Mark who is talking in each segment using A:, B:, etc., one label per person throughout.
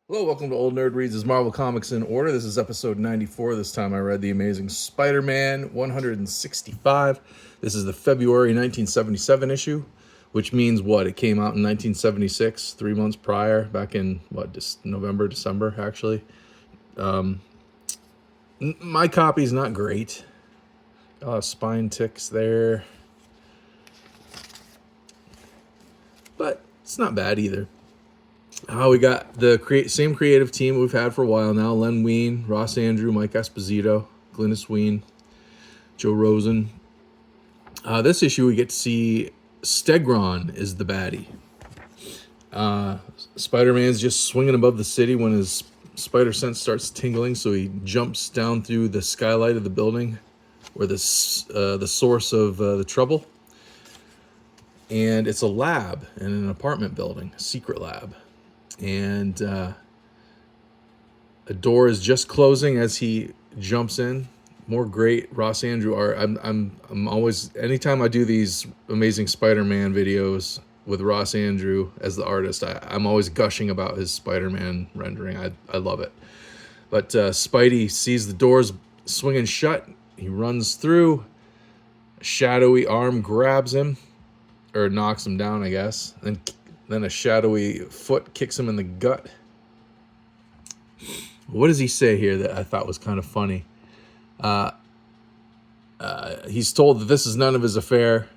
A: Hello, welcome to Old Nerd Reads his Marvel Comics in Order. This is episode 94. This time I read The Amazing Spider-Man 165. This is the February 1977 issue, which means what? It came out in 1976, 3 months prior, back in, November, December, actually. My copy's not great. A lot of spine ticks there. But it's not bad either. We got the same creative team we've had for a while now. Len Wein, Ross Andru, Mike Esposito, Glynis Wein, Joe Rosen. This issue we get to see Stegron is the baddie. Spider-Man's just swinging above the city when his spider sense starts tingling, so he jumps down through the skylight of the building where the source of the trouble. And it's a lab in an apartment building, a secret lab. And a door is just closing as he jumps in. More great Ross Andru art. I'm always, anytime I do these Amazing Spider-Man videos with Ross Andru as the artist, I'm always gushing about his Spider-Man rendering. I love it. But Spidey sees the doors swinging shut. He runs through. A shadowy arm grabs him, or knocks him down, I guess. Then a shadowy foot kicks him in the gut. What does he say here that I thought was kind of funny? He's told that this is none of his affair.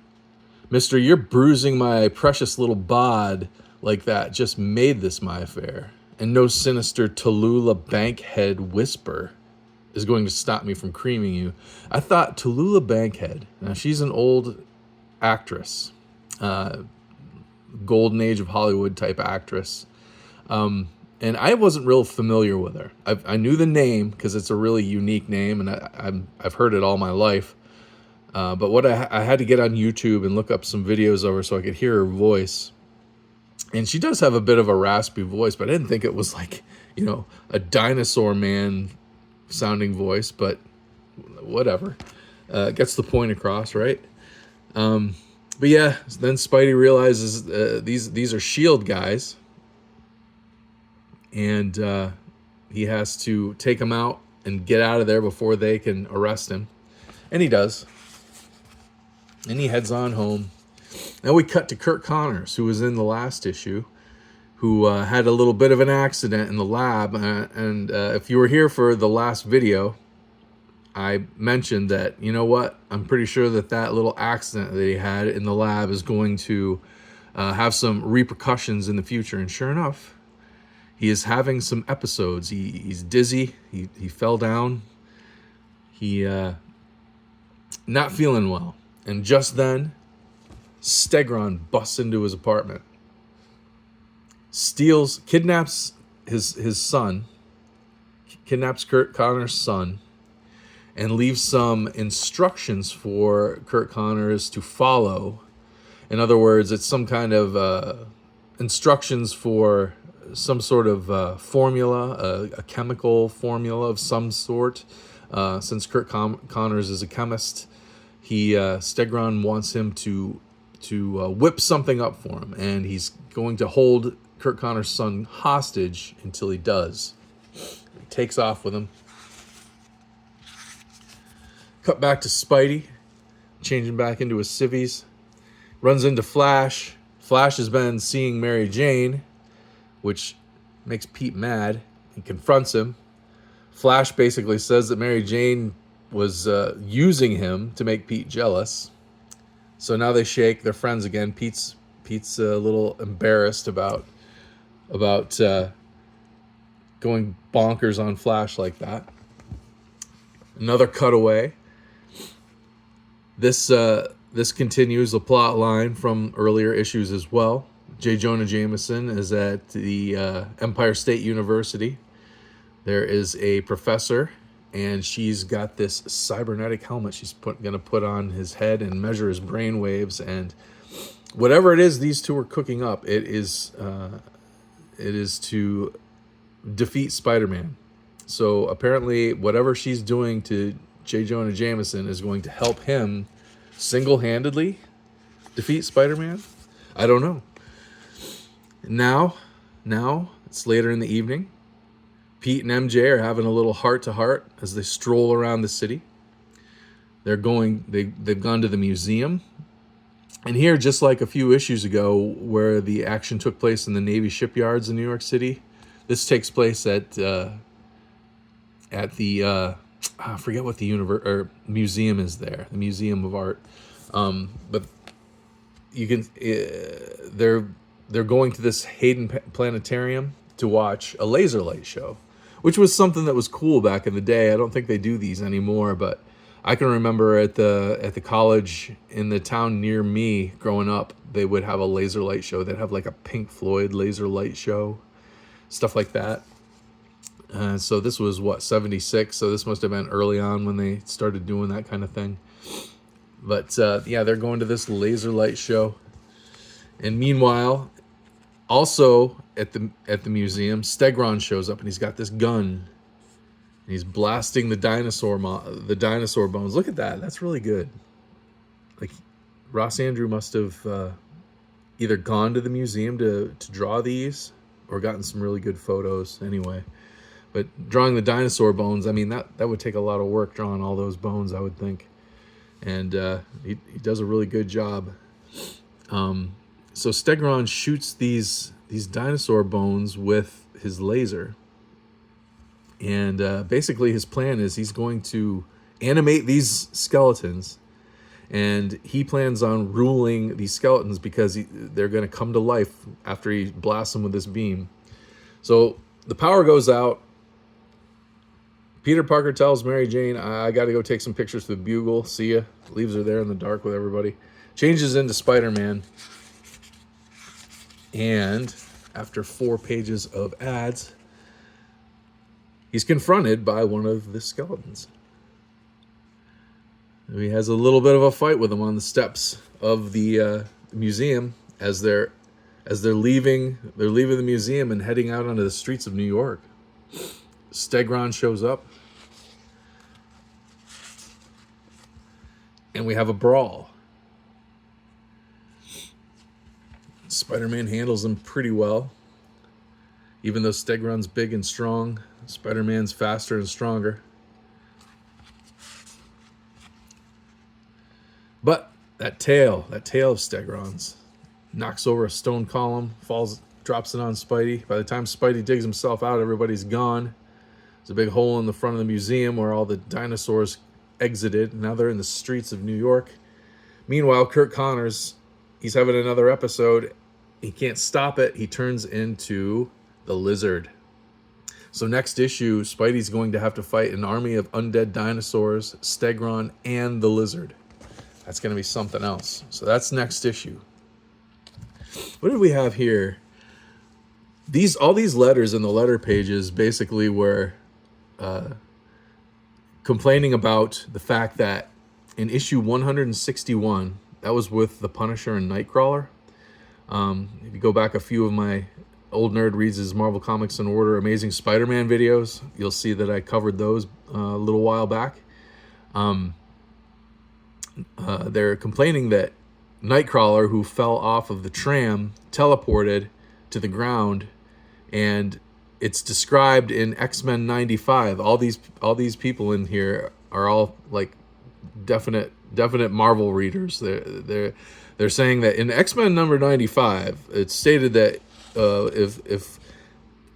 A: Mister, you're bruising my precious little bod like that just made this my affair. And no sinister Tallulah Bankhead whisper is going to stop me from creaming you. I thought Tallulah Bankhead, now she's an old actress. Golden age of Hollywood type actress. And I wasn't real familiar with her. I knew the name because it's a really unique name, and I've heard it all my life. But what I had to get on YouTube and look up some videos of her so I could hear her voice. And she does have a bit of a raspy voice, but I didn't think it was like, a dinosaur man sounding voice, but whatever. Gets the point across, right? But yeah, then Spidey realizes these are S.H.I.E.L.D. guys. And he has to take them out and get out of there before they can arrest him. And he does. And he heads on home. Now we cut to Curt Connors, who was in the last issue, who had a little bit of an accident in the lab. And if you were here for the last video, I mentioned that, I'm pretty sure that little accident that he had in the lab is going to have some repercussions in the future. And sure enough, he is having some episodes. He's dizzy. He fell down. He not feeling well. And just then, Stegron busts into his apartment, kidnaps his son, kidnaps Curt Connors' son, and leaves some instructions for Curt Connors to follow. In other words, it's some kind of instructions for some sort of formula, a chemical formula of some sort. Since Curt Connors is a chemist, Stegron wants him to whip something up for him, and he's going to hold Curt Connors' son hostage until he does. He takes off with him. Cut back to Spidey, changing back into his civvies. Runs into Flash. Flash has been seeing Mary Jane, which makes Pete mad, and confronts him. Flash basically says that Mary Jane was using him to make Pete jealous. So now they shake. They're friends again. Pete's a little embarrassed about going bonkers on Flash like that. Another cutaway. This continues the plot line from earlier issues as well. J. Jonah Jameson is at the Empire State University. There is a professor, and she's got this cybernetic helmet she's going to put on his head and measure his brain waves. And whatever it is these two are cooking up, it is to defeat Spider-Man. So apparently whatever she's doing to J. Jonah Jameson is going to help him single-handedly defeat Spider-Man? I don't know. Now it's later in the evening. Pete and MJ are having a little heart-to-heart as they stroll around the city. They've gone to the museum. And here, just like a few issues ago, where the action took place in the Navy shipyards in New York City, this takes place at the I forget what the museum is there, the Museum of Art. But you can they're going to this Hayden Planetarium to watch a laser light show, which was something that was cool back in the day. I don't think they do these anymore, but I can remember at the college in the town near me growing up, they would have a laser light show. They'd have like a Pink Floyd laser light show, stuff like that. So this was 76, so this must have been early on when they started doing that kind of thing. But yeah, they're going to this laser light show. And meanwhile, also at the museum, Stegron shows up and he's got this gun. And he's blasting the dinosaur bones. Look at that. That's really good. Like, Ross Andru must have either gone to the museum to draw these or gotten some really good photos anyway. But drawing the dinosaur bones, I mean, that would take a lot of work drawing all those bones, I would think. And he does a really good job. So Stegron shoots these dinosaur bones with his laser. And basically his plan is he's going to animate these skeletons. And he plans on ruling these skeletons because they're going to come to life after he blasts them with this beam. So the power goes out. Peter Parker tells Mary Jane, I got to go take some pictures for the Bugle. See ya. Leaves her there in the dark with everybody. Changes into Spider-Man. And after 4 pages of ads, he's confronted by one of the skeletons. He has a little bit of a fight with him on the steps of the museum as they're leaving the museum and heading out onto the streets of New York. Stegron shows up. And we have a brawl. Spider-Man handles him pretty well. Even though Stegron's big and strong, Spider-Man's faster and stronger. But that tail of Stegron's knocks over a stone column, drops it on Spidey. By the time Spidey digs himself out, everybody's gone. There's a big hole in the front of the museum where all the dinosaurs exited. Now they're in the streets of New York. Meanwhile, Curt Connors, he's having another episode. He can't stop it. He turns into the Lizard. So next issue, Spidey's going to have to fight an army of undead dinosaurs, Stegron, and the Lizard. That's going to be something else. So that's next issue. What did we have here? All these letters in the letter pages basically were complaining about the fact that in issue 161, that was with the Punisher and Nightcrawler. If you go back a few of my Old Nerd Reads His Marvel Comics in Order Amazing Spider-Man videos, you'll see that I covered those a little while back. They're complaining that Nightcrawler, who fell off of the tram, teleported to the ground, and it's described in X-Men 95. All these people in here are all like definite Marvel readers. They're saying that in X-Men number 95, it's stated that if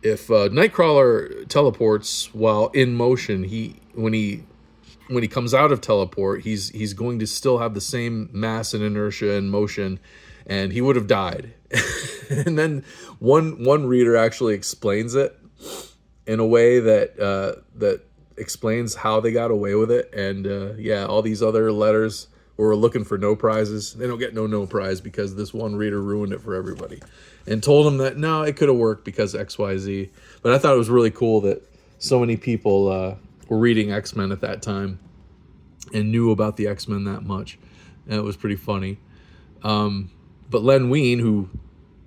A: Nightcrawler teleports while in motion, when he comes out of teleport, he's going to still have the same mass and inertia and motion, and he would have died. And then one reader actually explains it in a way that explains how they got away with it. And yeah, all these other letters were looking for no prizes. They don't get no prize because this one reader ruined it for everybody and told them that no, it could have worked because XYZ. But I thought it was really cool that so many people were reading X-Men at that time and knew about the X-Men that much. And it was pretty funny. But Len Wein, who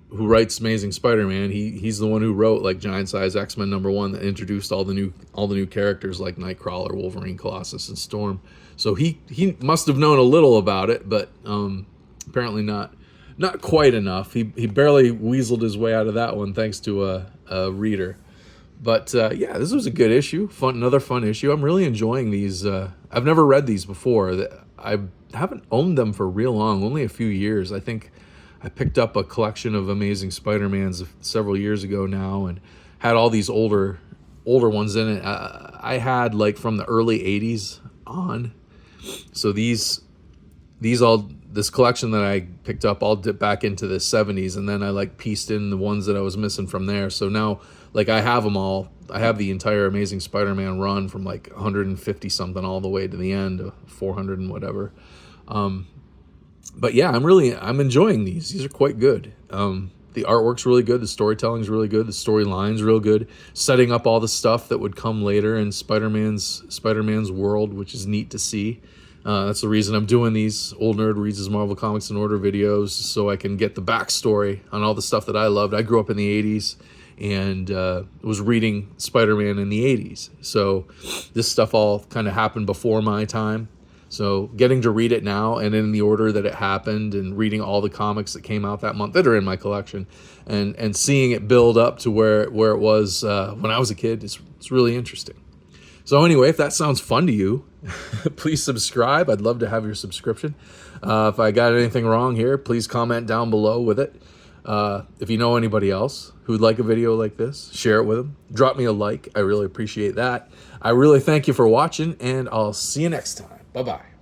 A: writes Amazing Spider-Man, he's the one who wrote like Giant Size X-Men #1 that introduced all the new characters like Nightcrawler, Wolverine, Colossus, and Storm. So he must have known a little about it, but apparently not quite enough. He barely weaseled his way out of that one thanks to a reader. Yeah, this was a good issue. Another fun issue. I'm really enjoying these. I've never read these before. I haven't owned them for real long, only a few years. I think I picked up a collection of Amazing Spider-Mans several years ago now, and had all these older ones in it. I had like from the early '80s on. So this collection that I picked up, I'll dip back into the '70s, and then I like pieced in the ones that I was missing from there. So now, like, I have them all. I have the entire Amazing Spider-Man run from like 150 something all the way to the end, 400 and whatever. But yeah, I'm enjoying these. These are quite good. The artwork's really good. The storytelling's really good. The storyline's real good. Setting up all the stuff that would come later in Spider-Man's world, which is neat to see. That's the reason I'm doing these Old Nerd Reads His Marvel Comics in Order videos, so I can get the backstory on all the stuff that I loved. I grew up in the 80s and was reading Spider-Man in the 80s. So this stuff all kind of happened before my time. So getting to read it now and in the order that it happened, and reading all the comics that came out that month that are in my collection, and seeing it build up to where it was when I was a kid, it's really interesting. So anyway, if that sounds fun to you, please subscribe. I'd love to have your subscription. If I got anything wrong here, please comment down below with it. If you know anybody else who'd like a video like this, share it with them. Drop me a like. I really appreciate that. I really thank you for watching, and I'll see you next time. Bye-bye.